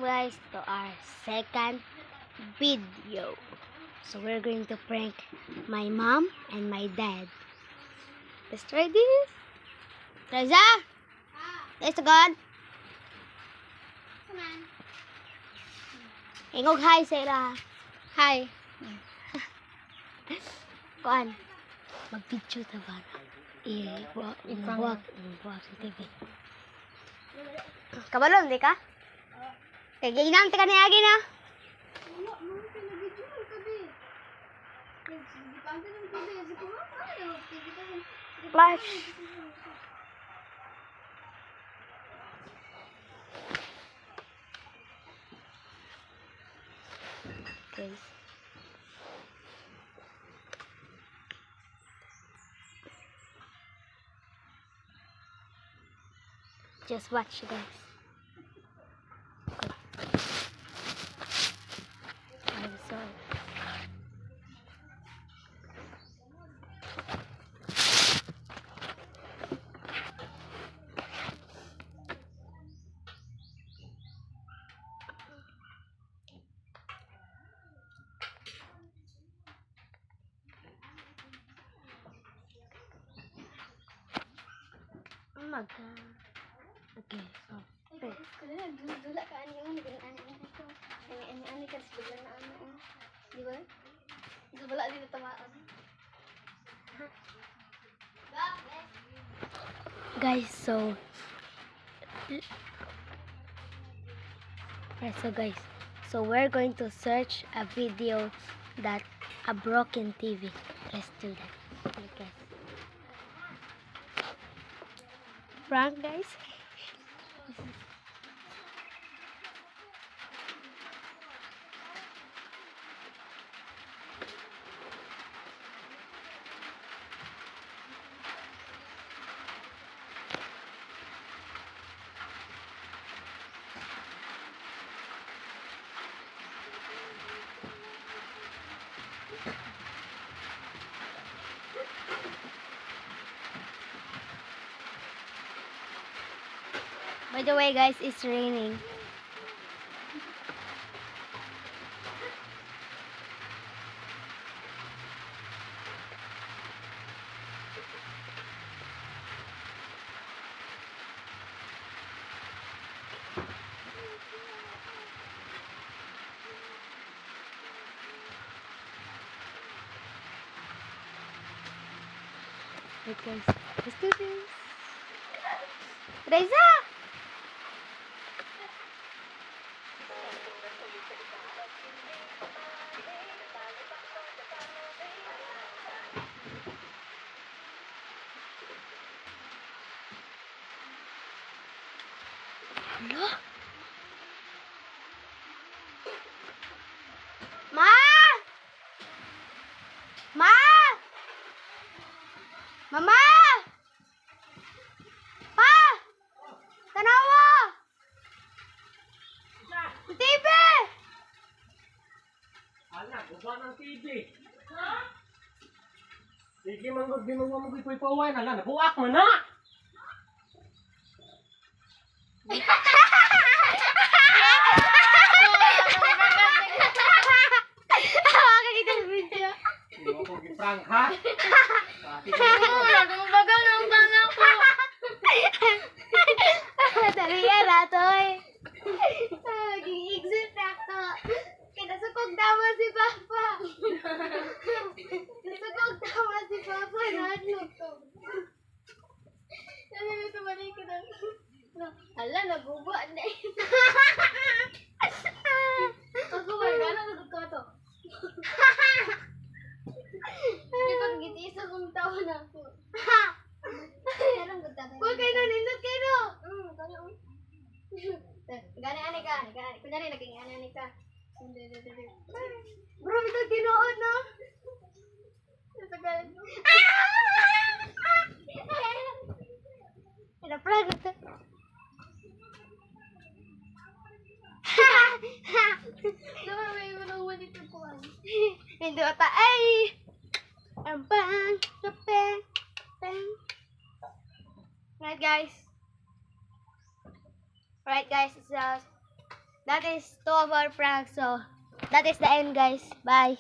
guys to our second video. So we're going to prank my mom and my dad. Let's try this. Reza! Let's go. Ingog hi sa ila. Hi. Kuan. Mag-video ta ba? Buwag sa TV. Kabalon, di ka? Kaya ginang tika ni Agi na. Flash. Okay. Just watch, guys. I'm sorry. Oh my god. Okay, so. Okay. Dula ka ani ani ko. Ani ka bigla na ano. Di ba? Wala dito tamaan. Guys, so guys, so we're going to search a video that a broken TV. Let's do that. Okay. Prank, guys. By the way, guys, it's raining. Wait, guys, let's do this. Reza! Hello? Ma! Ma! Mama! Pa! Tanawa! TV! Anak, uba ng TV. Ha? Sige, manggod, di mo magpupuy-puway na lang. Nabuak mo na! Hindi mo ko giprank, ha? Wala kang bagal ng bana ko. Tariya na to eh. Gi-exit na ako. Kinasukog tama si Papa. Nasukog tama si Papa. Nahanap ko. Nahanap ko ba na yung Hala, naguba na yun. Ako ba, gano'n nagod ko to? Di pag gitisa kong tawa na ako. Huwag kayo nun, nindot kayo no. Gani-ani ka. Kunyari, naging ani-ani ka. Bro, ito ginoon no. Natagal. Prank ito. Naman may manawal dito po. Hindi ata ay. Ang bang. Right guys, it's that is two of our pranks. So, that is the end, guys. Bye.